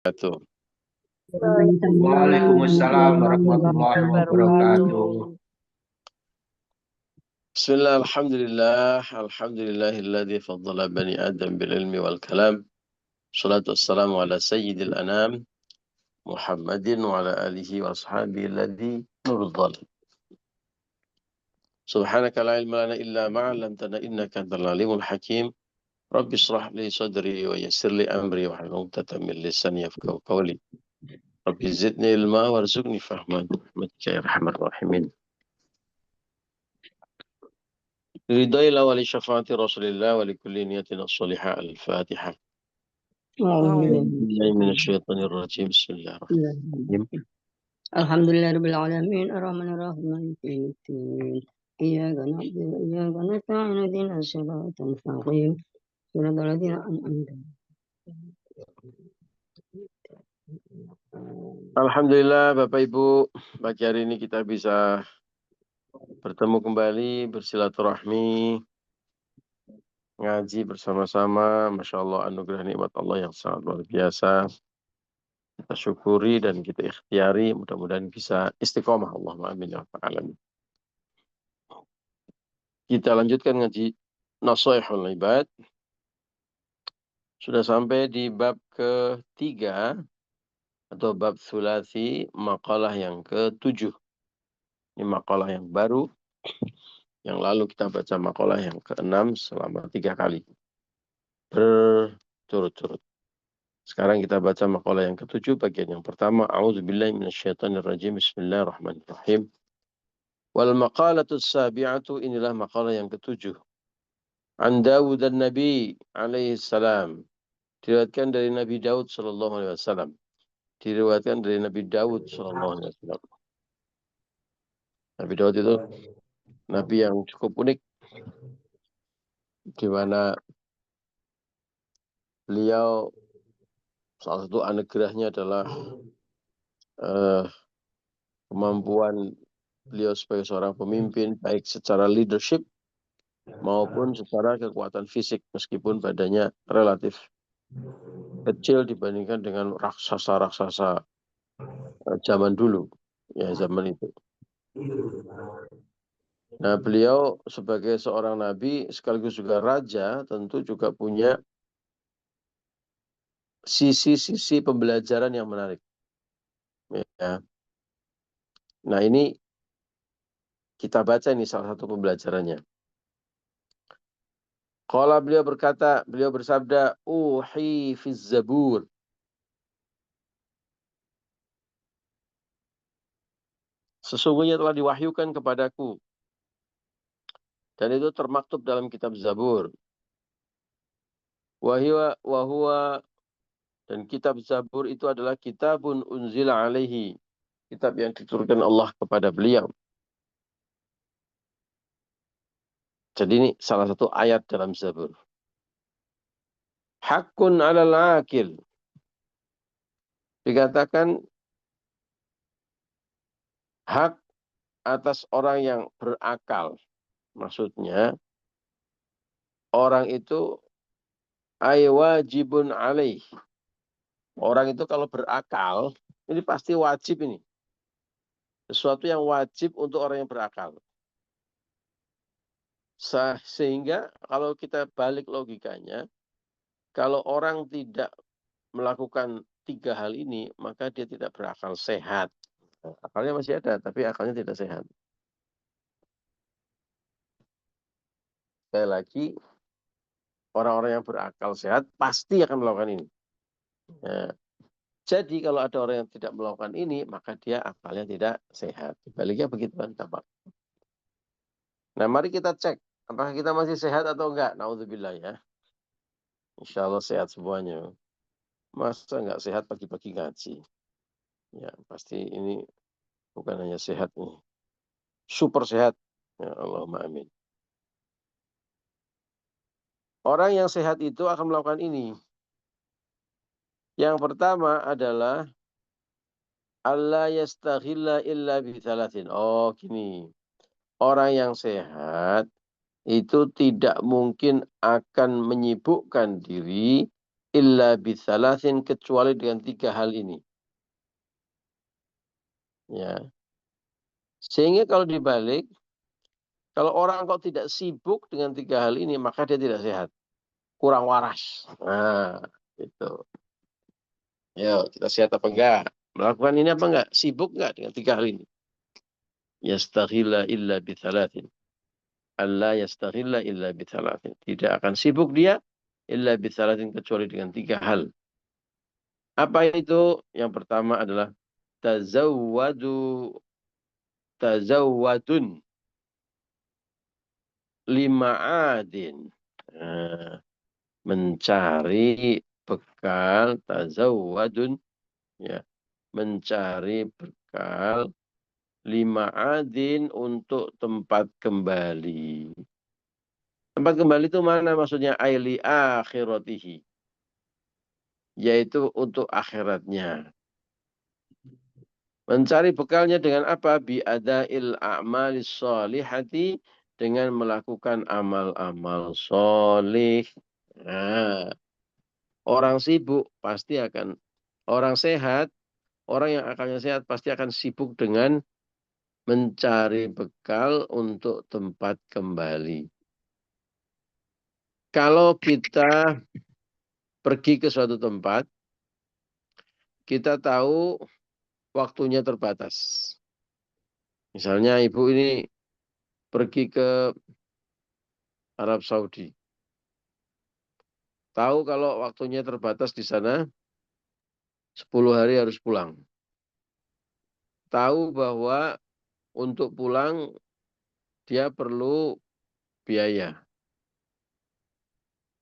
wabarakatuh. Waalaikumsalam warahmatullahi wabarakatuh. Bismillah, alhamdulillah, alhamdulillahilladzi faddala bani Adam bil ilmi wal kalam. Salatu wassalamu ala sayyidil anam, Muhammadin wa ala alihi wa ashabihi alladzi nurul dhalim. Subhanaka la ilma lana illa ma'allamtana innaka antal alimul hakim. Rabbi shrah li sadri wa yassir li amri wa hlul 'uqdatam min lisani yafqahu qawli. Rabbi zidni ilma warzuqni fahman. Rahmatika ya arhamar rahimin. Ridailah wali syafaati Rasulillah wali kulli niyatin as-salihah al-Fatihah. Billahi minasyaitonir rajim. Bismillahirrahmanirrahim. Alhamdulillahirabbil alamin arrahmanir rahim maliki yaumiddin. Iyyaka na'budu wa iyyaka nasta'in ihdinas siratal mustaqim. Shiratal ladzina an'amta 'alaihim. Alhamdulillah Bapak Ibu, pagi hari ini kita bisa bertemu kembali, bersilaturahmi, ngaji bersama-sama. Masya Allah, anugerah nikmat Allah yang sangat luar biasa. Kita syukuri dan kita ikhtiari, mudah-mudahan bisa istiqomah. Allahumma amin ya rabbal alamin. Kita lanjutkan ngaji Nasaihul Ibad. Sudah sampai di bab ketiga atau bab sulasi, makalah yang ke-7. Ini makalah yang baru. Yang lalu kita baca makalah yang ke-6 selama 3 kali. Berturut-turut. Sekarang kita baca makalah yang ke-7 bagian yang pertama. A'udzubillahi minasyaitonirrajim. Bismillahirrahmanirrahim. Wal maqalatus sabi'atu, inilah makalah yang ke-7. An Dawud dan Nabi alaihi salam. Diriwayatkan dari Nabi Daud sallallahu alaihi wasallam. Diriwayatkan dari Nabi Daud sallallahu alaihi wasallam. Nabi Daud itu nabi yang cukup unik, di mana beliau salah satu anugerahnya adalah kemampuan beliau sebagai seorang pemimpin, baik secara leadership maupun secara kekuatan fisik, meskipun badannya relatif kecil dibandingkan dengan raksasa-raksasa zaman dulu, ya zaman itu. Nah, beliau sebagai seorang nabi sekaligus juga raja tentu juga punya sisi-sisi pembelajaran yang menarik. Ya. Nah, ini kita baca ini salah satu pembelajarannya. Qala, beliau berkata, beliau bersabda, uhi fiz zabur. Sesungguhnya telah diwahyukan kepadaku. Dan itu termaktub dalam kitab Zabur. Wahuwa, dan kitab Zabur itu adalah kitabun unzila alaihi. Kitab yang diturunkan Allah kepada beliau. Jadi ini salah satu ayat dalam Zabur. Hakun alal akil. Dikatakan hak atas orang yang berakal. Maksudnya orang itu wajibun alaih. Orang itu kalau berakal, ini pasti wajib ini. Sesuatu yang wajib untuk orang yang berakal. Sehingga kalau kita balik logikanya, kalau orang tidak melakukan 3 hal ini, maka dia tidak berakal sehat. Akalnya masih ada, tapi akalnya tidak sehat. Sekali lagi, orang-orang yang berakal sehat pasti akan melakukan ini. Nah, jadi kalau ada orang yang tidak melakukan ini, maka dia akalnya tidak sehat. Baliknya begitu kan, tampak. Nah, mari kita cek apakah kita masih sehat atau enggak. Naudzubillah ya. Insya Allah sehat semuanya. Masa enggak sehat pagi-pagi ngaji? Ya, pasti ini bukan hanya sehat nih. Super sehat. Ya, Allahumma amin. Orang yang sehat itu akan melakukan ini. Yang pertama adalah Allah yastaghilla illa bithalathin. Oh, gini. Orang yang sehat itu tidak mungkin akan menyibukkan diri illa bithalathin, kecuali dengan 3 hal ini. Ya. Sehingga kalau dibalik, kalau orang kok tidak sibuk dengan 3 hal ini, maka dia tidak sehat. Kurang waras. Nah, itu. Yo, kita sehat apa enggak? Melakukan ini apa enggak? Sibuk enggak dengan 3 hal ini? Yastaghilla illa bithalathin. Allah yastaghilla illa bithalathin. Tidak akan sibuk dia illa bithalathin, kecuali dengan 3 hal. Apa itu? Yang pertama adalah tazawwadu tazawwadun lima'adin. Nah, mencari bekal, tazawwadun, ya, mencari bekal lima'adin, untuk tempat kembali. Tempat kembali itu mana maksudnya? Aili akhiratihi, yaitu untuk akhiratnya. Mencari bekalnya dengan apa? Bi'adail a'malis sholihati, dengan melakukan amal-amal solih. Nah, orang sibuk pasti akan, orang sehat, orang yang akalnya sehat pasti akan sibuk dengan mencari bekal untuk tempat kembali. Kalau kita pergi ke suatu tempat, kita tahu waktunya terbatas. Misalnya ibu ini pergi ke Arab Saudi. Tahu kalau waktunya terbatas di sana, 10 hari harus pulang. Tahu bahwa untuk pulang dia perlu biaya.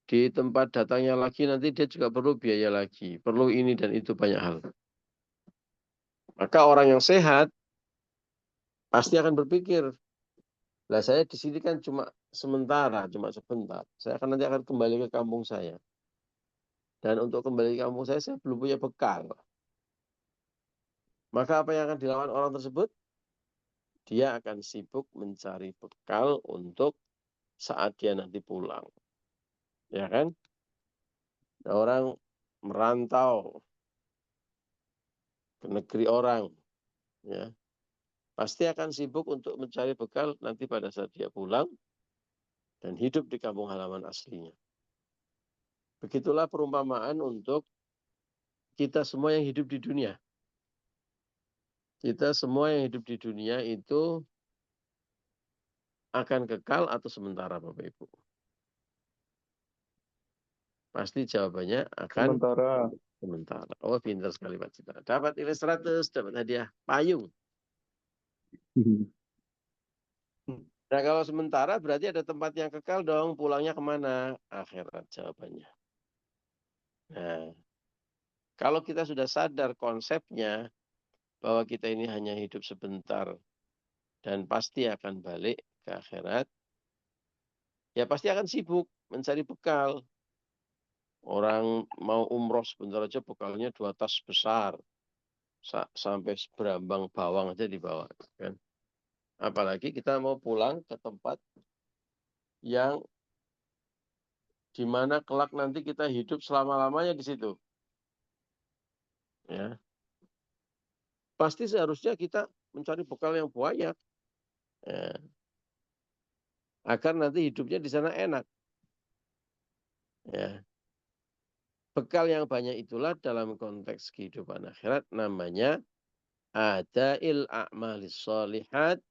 Di tempat datangnya lagi nanti dia juga perlu biaya lagi. Perlu ini dan itu, banyak hal. Maka orang yang sehat pasti akan berpikir, lah saya di sini kan cuma sementara, cuma sebentar. Saya akan nanti akan kembali ke kampung saya. Dan untuk kembali ke kampung saya belum punya bekal. Maka apa yang akan dilakukan orang tersebut? Dia akan sibuk mencari bekal untuk saat dia nanti pulang. Ya kan? Orang merantau ke negeri orang, ya, pasti akan sibuk untuk mencari bekal nanti pada saat dia pulang dan hidup di kampung halaman aslinya. Begitulah perumpamaan untuk kita semua yang hidup di dunia. Kita semua yang hidup di dunia itu akan kekal atau sementara, Bapak Ibu? Pasti jawabannya akan Sementara. sementara. Oh, pintar sekali Pak Citra. Dapat nilai 100, dapat hadiah payung. Nah, kalau sementara berarti ada tempat yang kekal dong. Pulangnya kemana? Akhirat jawabannya. Nah, kalau kita sudah sadar konsepnya bahwa kita ini hanya hidup sebentar dan pasti akan balik ke akhirat, ya pasti akan sibuk mencari bekal. Orang mau umroh sebentar aja bekalnya 2 tas besar. Sampai seberambang bawang aja dibawa. Kan? Apalagi kita mau pulang ke tempat yang dimana kelak nanti kita hidup selama-lamanya di situ. Ya. Pasti seharusnya kita mencari bekal yang banyak. Ya. Agar nanti hidupnya di sana enak. Ya. Bekal yang banyak itulah dalam konteks kehidupan akhirat namanya adail a'malis sholihat,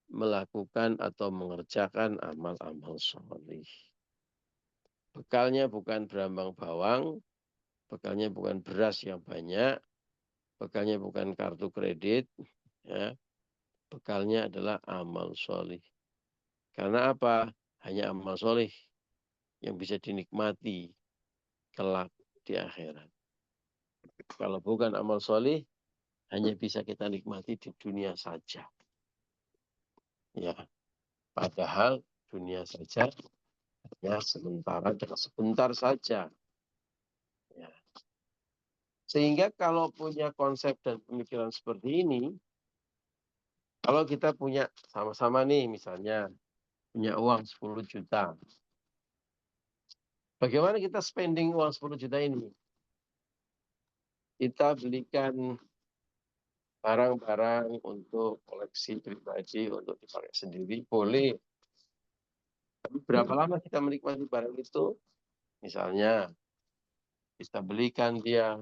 melakukan atau mengerjakan amal-amal sholih. Bekalnya bukan berambang bawang, bekalnya bukan beras yang banyak, bekalnya bukan kartu kredit, ya. Bekalnya adalah amal sholih. Karena apa? Hanya amal sholih yang bisa dinikmati kelak di akhirat. Kalau bukan amal sholih, hanya bisa kita nikmati di dunia saja. Ya, padahal dunia saja ya sementara dan sebentar saja. Ya. Sehingga kalau punya konsep dan pemikiran seperti ini, kalau kita punya sama-sama nih misalnya punya uang 10 juta. Bagaimana kita spending uang 10 juta ini? Kita belikan barang-barang untuk koleksi pribadi, untuk dipakai sendiri, boleh. Tapi berapa lama kita menikmati barang itu? Misalnya, kita belikan dia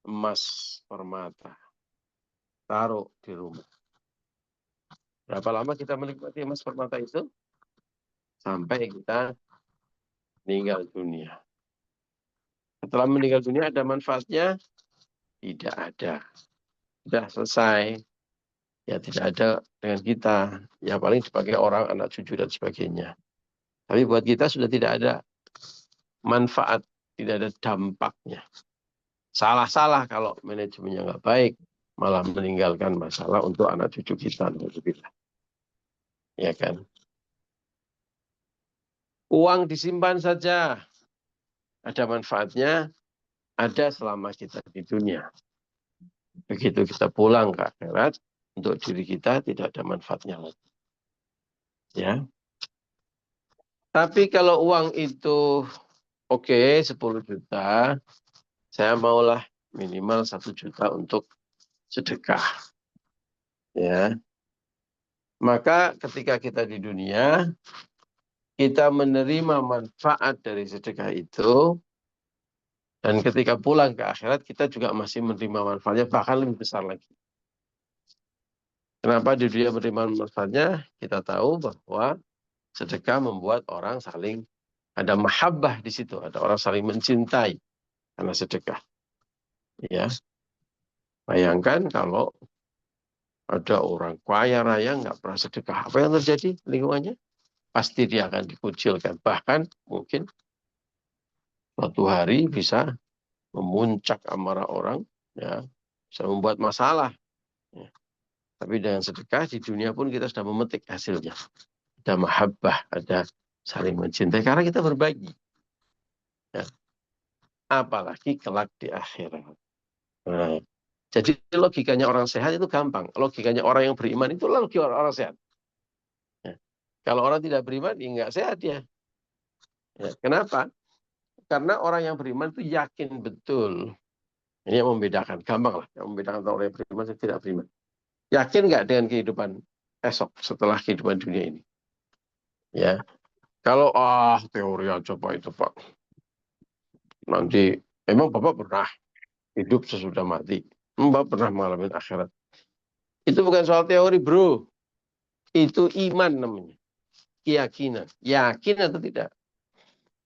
emas permata, taruh di rumah. Berapa lama kita menikmati emas permata itu? Sampai kita meninggal dunia. Setelah meninggal dunia ada manfaatnya? Tidak ada. Sudah selesai. Ya tidak ada dengan kita. Ya paling dipakai orang, anak cucu dan sebagainya. Tapi buat kita sudah tidak ada manfaat, tidak ada dampaknya. Salah-salah kalau manajemennya nggak baik, malah meninggalkan masalah untuk anak cucu kita. Ya kan? Uang disimpan saja. Ada manfaatnya, ada selama kita di dunia. Begitu kita pulang ke akhirat, untuk diri kita tidak ada manfaatnya lagi. Ya. Tapi kalau uang itu oke, 10 juta, saya maulah minimal 1 juta untuk sedekah. Ya. Maka ketika kita di dunia, kita menerima manfaat dari sedekah itu, dan ketika pulang ke akhirat, kita juga masih menerima manfaatnya, bahkan lebih besar lagi. Kenapa di dunia menerima manfaatnya? Kita tahu bahwa sedekah membuat orang saling, ada mahabbah di situ, ada orang saling mencintai karena sedekah. Ya, bayangkan kalau ada orang kaya raya nggak pernah sedekah, apa yang terjadi lingkungannya? Pasti dia akan dikucilkan. Bahkan mungkin suatu hari bisa memuncak amarah orang, ya, bisa membuat masalah. Ya. Tapi dengan sedekah di dunia pun kita sudah memetik hasilnya. Ada mahabbah, ada saling mencintai karena kita berbagi. Ya. Apalagi kelak di akhirat. Nah, jadi logikanya orang sehat itu gampang. Logikanya orang yang beriman itu logika orang sehat. Ya. Kalau orang tidak beriman, ya nggak sehat dia. Ya. Kenapa? Karena orang yang beriman itu yakin betul. Ini yang membedakan. Gampang lah. Yang membedakan orang yang beriman dan tidak beriman. Yakin nggak dengan kehidupan esok setelah kehidupan dunia ini? Ya. Kalau teori aja Pak itu Pak. Nanti memang Bapak pernah hidup sesudah mati. Bapak pernah mengalami akhirat. Itu bukan soal teori, bro. Itu iman namanya. Keyakinan. Yakin atau tidak?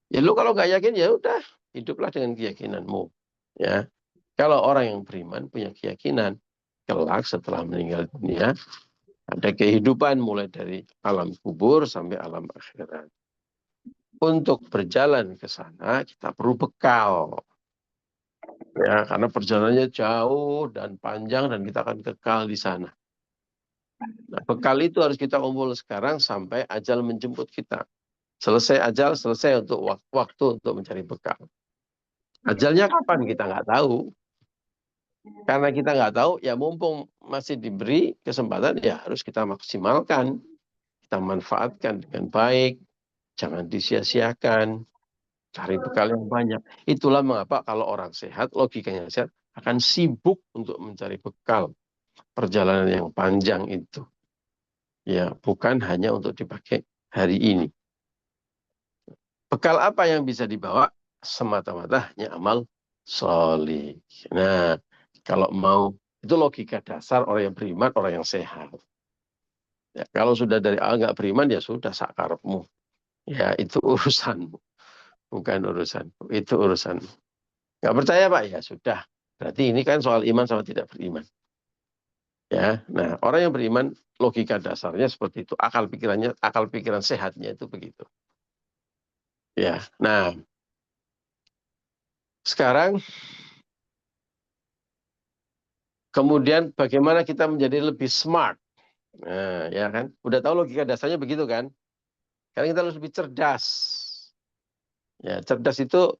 Ya lu kalau nggak yakin ya udah, hiduplah dengan keyakinanmu. Ya. Kalau orang yang beriman punya keyakinan, kelak setelah meninggal dunia ada kehidupan mulai dari alam kubur sampai alam akhirat. Untuk berjalan ke sana kita perlu bekal. Ya, karena perjalanannya jauh dan panjang dan kita akan kekal di sana. Nah, bekal itu harus kita kumpul sekarang sampai ajal menjemput kita. Selesai ajal, selesai untuk waktu untuk mencari bekal. Ajalnya kapan kita nggak tahu. Karena kita nggak tahu, ya mumpung masih diberi kesempatan, ya harus kita maksimalkan. Kita manfaatkan dengan baik. Jangan disia-siakan. Cari bekal yang banyak. Itulah mengapa kalau orang sehat, logikanya sehat, akan sibuk untuk mencari bekal. Perjalanan yang panjang itu. Ya, bukan hanya untuk dipakai hari ini. Bekal apa yang bisa dibawa? Semata-mata hanya amal solih. Nah, kalau mau, itu logika dasar orang yang beriman, orang yang sehat. Ya, kalau sudah dari awal nggak beriman, ya sudah sakarepmu. Ya, itu urusanmu. Bukan urusanmu. Itu urusanmu. Nggak percaya, Pak? Ya sudah. Berarti ini kan soal iman sama tidak beriman. Ya, nah orang yang beriman logika dasarnya seperti itu, akal pikiran sehatnya itu begitu. Ya, nah sekarang kemudian bagaimana kita menjadi lebih smart? Nah, ya kan, udah tahu logika dasarnya begitu kan? Sekarang kita harus lebih cerdas. Ya, cerdas itu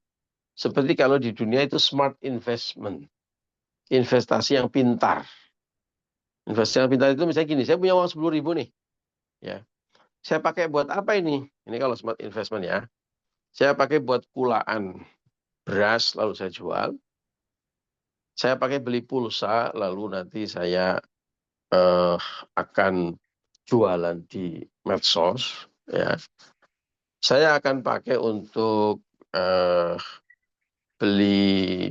seperti kalau di dunia itu smart investment, investasi yang pintar. Investasi yang pintar itu misalnya gini, saya punya uang 10.000 nih, ya, saya pakai buat apa ini? Ini kalau smart investment ya. Saya pakai buat kulaan beras, lalu saya jual. Saya pakai beli pulsa, lalu nanti saya akan jualan di medsos. Ya. Saya akan pakai untuk beli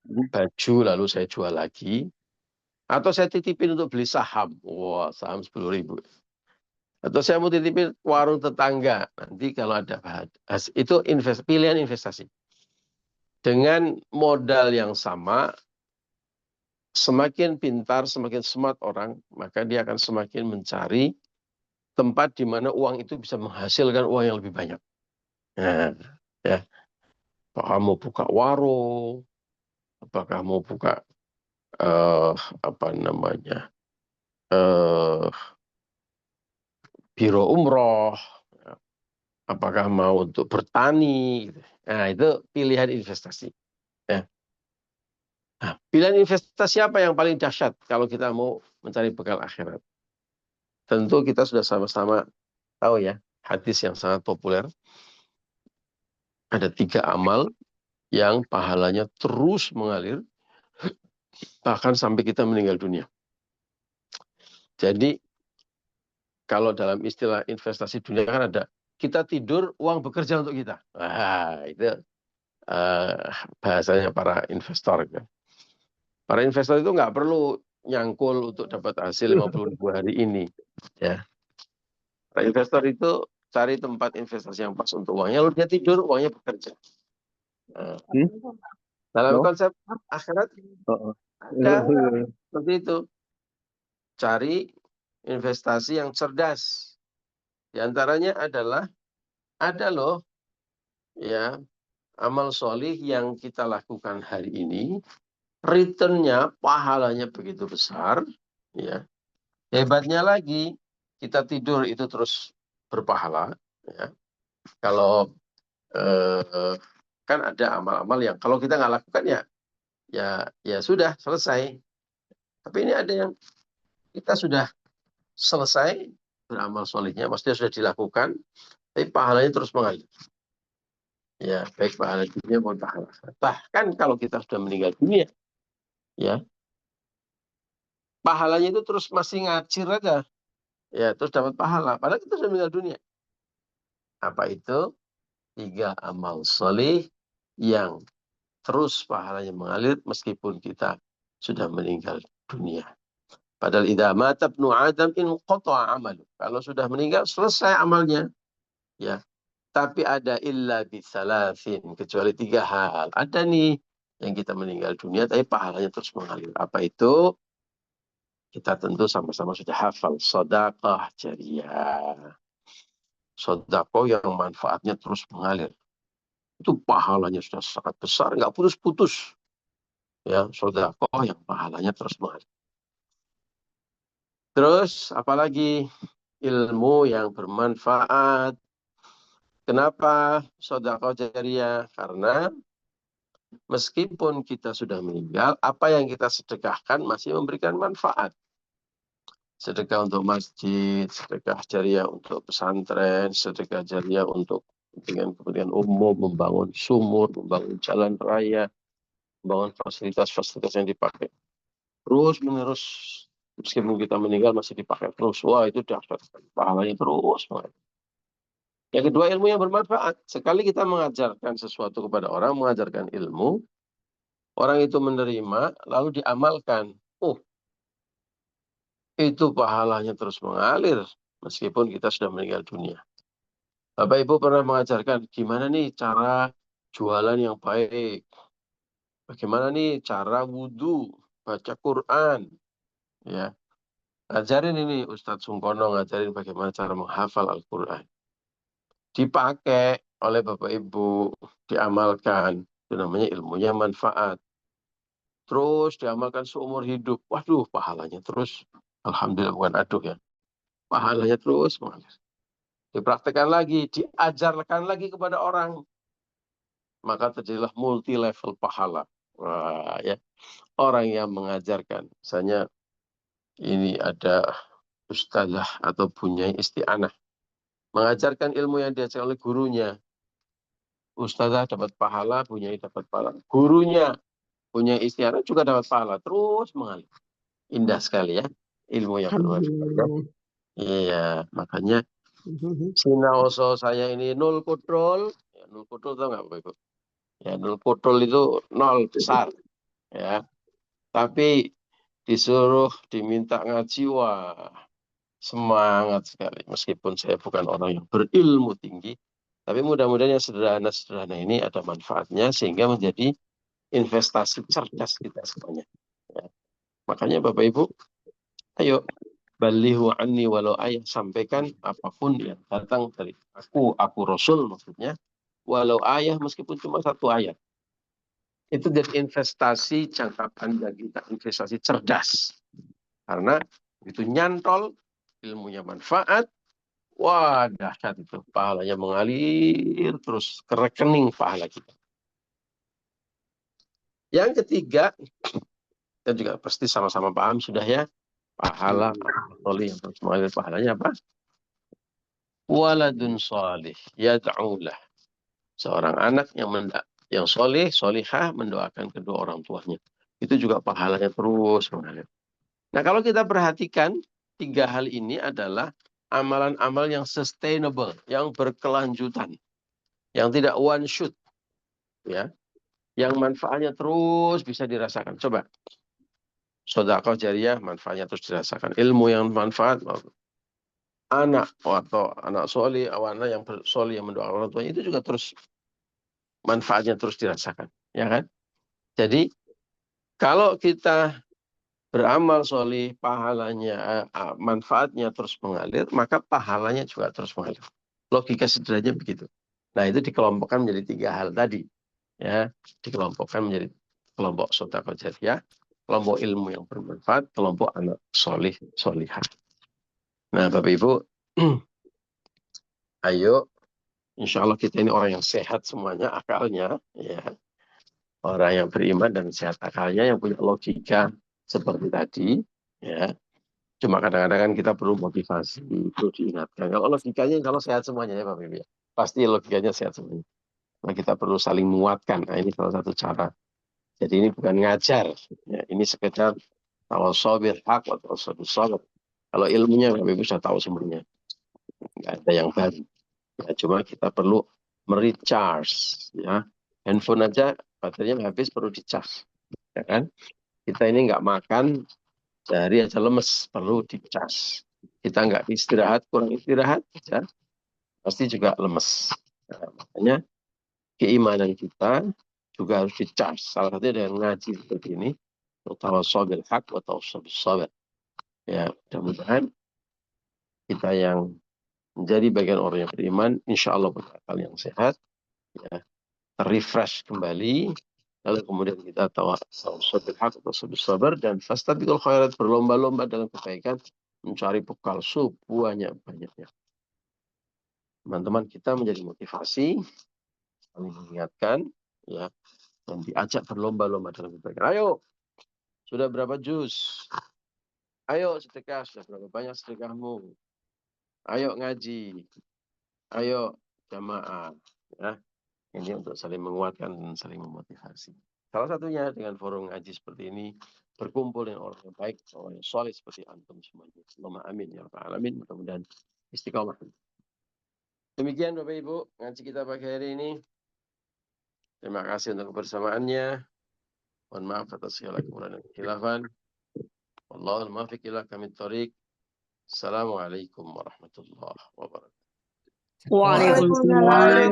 baju, lalu saya jual lagi. Atau saya titipin untuk beli saham. Wah, saham 10.000. Atau saya mau titipin warung tetangga. Nanti kalau ada itu pilihan investasi. Dengan modal yang sama, semakin pintar, semakin smart orang, maka dia akan semakin mencari tempat di mana uang itu bisa menghasilkan uang yang lebih banyak. Nah, ya, apakah mau buka warung, apakah mau buka apa namanya biro umroh, apakah mau untuk bertani, gitu. Nah itu pilihan investasi. Ya. Nah, pilihan investasi apa yang paling dahsyat kalau kita mau mencari bekal akhirat? Tentu kita sudah sama-sama tahu ya, hadis yang sangat populer. Ada 3 amal yang pahalanya terus mengalir, bahkan sampai kita meninggal dunia. Jadi, kalau dalam istilah investasi dunia kan ada, kita tidur, uang bekerja untuk kita. Wah, itu bahasanya para investor. Kan. Para investor itu nggak perlu nyangkul untuk dapat hasil 50.000 hari ini. Ya. Para investor itu cari tempat investasi yang pas untuk uangnya, lalu dia tidur, uangnya bekerja. Nah, dalam konsep akhirat ada seperti itu. Cari investasi yang cerdas. Di antaranya adalah ada loh ya amal solih yang kita lakukan hari ini, returnnya pahalanya begitu besar, ya. Hebatnya lagi kita tidur itu terus berpahala. Ya. Kalau kan ada amal-amal yang kalau kita nggak lakukan ya sudah selesai. Tapi ini ada yang kita sudah selesai beramal solihnya, maksudnya sudah dilakukan, tapi pahalanya terus mengalir. Ya, baik pahala dunia maupun pahala akhirat. Bahkan kalau kita sudah meninggal dunia, ya, pahalanya itu terus masih ngacir aja. Ya, terus dapat pahala. Padahal kita sudah meninggal dunia. Apa itu? 3 amal solih yang terus pahalanya mengalir meskipun kita sudah meninggal dunia. Padahal idza mata ibnu Adam in qata'a amalu. Kalau sudah meninggal selesai amalnya. Ya. Tapi ada illa bisalasin, kecuali 3 hal. Ada nih yang kita meninggal dunia tapi pahalanya terus mengalir. Apa itu? Kita tentu sama-sama sudah hafal. Sedekah jariyah. Sedekah yang manfaatnya terus mengalir. Itu pahalanya sudah sangat besar, nggak putus-putus. Ya, sedekah yang pahalanya terus mengalir. Terus apalagi ilmu yang bermanfaat. Kenapa sedekah jariyah? Karena meskipun kita sudah meninggal, apa yang kita sedekahkan masih memberikan manfaat. Sedekah untuk masjid, sedekah jariyah untuk pesantren, sedekah jariyah untuk kepentingan umum, membangun sumur, membangun jalan raya, membangun fasilitas-fasilitas yang dipakai. Terus menerus, meskipun kita meninggal masih dipakai terus. Wah, itu dahsyat. Pahalanya terus. Yang kedua, ilmu yang bermanfaat. Sekali kita mengajarkan sesuatu kepada orang, mengajarkan ilmu, orang itu menerima, lalu diamalkan. Oh, itu pahalanya terus mengalir, meskipun kita sudah meninggal dunia. Bapak Ibu pernah mengajarkan, gimana nih cara jualan yang baik? Bagaimana nih cara wudhu, baca Quran? Ya, ngajarin ini Ustadz Sungkono, ngajarin bagaimana cara menghafal Al-Quran. Dipakai oleh Bapak Ibu, diamalkan. Itu namanya ilmunya manfaat. Terus diamalkan seumur hidup. Waduh, pahalanya terus. Alhamdulillah, bukan aduh ya. Pahalanya terus mengalir. Dipraktekkan lagi, diajarkan lagi kepada orang. Maka terjadilah multi level pahala. Wah, ya. Orang yang mengajarkan. Misalnya ini ada ustazah atau bunyai isti'anah. Mengajarkan ilmu yang diajarkan oleh gurunya. Ustazah dapat pahala, punya dapat pahala. Gurunya punya istiadat juga dapat pahala. Terus mengalir. Indah sekali ya. Ilmu yang bermanfaat. Ya. Alhamdulillah. Iya, makanya sinauso saya ini nol kontrol. Ya, nol kontrol tau nggak Bapak Ibu? Ya, nol kontrol itu nol besar. Ya, tapi disuruh diminta ngaji, wah semangat sekali. Meskipun saya bukan orang yang berilmu tinggi, tapi mudah-mudahan yang sederhana-sederhana ini ada manfaatnya sehingga menjadi investasi cerdas kita semuanya. Ya. Makanya Bapak Ibu, ayo balighu anni walau ayat, sampaikan apapun yang datang dari aku Rasul maksudnya, walau ayat meskipun cuma satu ayat. Itu jadi investasi jangka panjang kita, investasi cerdas. Karena itu nyantol, ilmunya manfaat, wah dahsyat itu. Pahalanya mengalir terus ke rekening pahala kita. Yang ketiga, kita juga pasti sama-sama paham sudah ya, pahala solih yang terus mengalir pahalanya apa? Waladun solih yad'ulah. Seorang anak yang soleh, solihah mendoakan kedua orang tuanya. Itu juga pahalanya terus mengalir. Nah kalau kita perhatikan, tiga hal ini adalah amalan-amal yang sustainable, yang berkelanjutan, yang tidak one shot, ya, yang manfaatnya terus bisa dirasakan. Coba, sedekah jariyah manfaatnya terus dirasakan, ilmu yang manfaat, anak atau anak soleh, anak yang soleh yang mendoakan orang tuanya itu juga terus manfaatnya terus dirasakan, ya kan? Jadi kalau kita beramal soleh, pahalanya, manfaatnya terus mengalir, maka pahalanya juga terus mengalir. Logika sederhananya begitu. Nah itu dikelompokkan menjadi tiga hal tadi, ya, dikelompokkan menjadi kelompok sedekah jariyah, kelompok ilmu yang bermanfaat, kelompok anak soleh solihah. Nah Bapak Ibu, ayo, insya Allah kita ini orang yang sehat semuanya akalnya, ya, orang yang beriman dan sehat akalnya, yang punya logika seperti tadi, ya. Cuma kadang-kadang kan kita perlu motivasi, perlu diingatkan. Kalau logikanya, kalau sehat semuanya ya Bapak Ibu, ya, pasti logikanya sehat semuanya. Nah, kita perlu saling menguatkan. Nah, ini salah satu cara. Jadi ini bukan ngajar, ya, ini sekedar tawassaw bil haq wa tawassaw bis sabr. Kalau ilmunya Bapak Ibu sudah tahu semuanya, nggak ada yang baru. Ya, cuma kita perlu merecharge, ya. Handphone aja baterainya habis perlu dicas, ya kan? Kita ini nggak makan sehari aja lemes, perlu dicas. Kita nggak istirahat, kurang istirahat, ya, pasti juga lemes. Nah, makanya keimanan kita juga harus dicas. Salah satunya dengan ngaji seperti ini, tawassaw bil haq wa tawassaw bis sabr. Ya, mudah-mudahan kita yang menjadi bagian orang yang beriman, insya Allah berakal yang sehat, ya, refresh kembali, lalu kemudian kita tawassaw bil haq wa tawassaw bis sabr, dan fastabiqul khairat, berlomba-lomba dalam kebaikan, mencari bekal sebanyak-banyaknya. Teman-teman kita menjadi motivasi, saling mengingatkan, ya, dan diajak berlomba-lomba dalam kebaikan. Ayo, sudah berapa juz? Ayo sedekah, sudah berapa banyak sedekahmu? Ayo ngaji, ayo jamaah, ya. Ini untuk saling menguatkan dan saling memotivasi. Salah satunya dengan forum ngaji seperti ini, berkumpul dengan orang yang baik, orang yang soleh seperti antum semuanya. Allahumma amin ya rabbal alamin. Mudah-mudahan istiqomah. Demikian Bapak Ibu, ngaji kita pagi hari ini. Terima kasih untuk kebersamaannya. Mohon maaf atas segala kekurangan dan khilafan. Wallahul muwaffiq ila aqwamit thoriq. Assalamualaikum warahmatullahi wabarakatuh. Waalaikumsalam.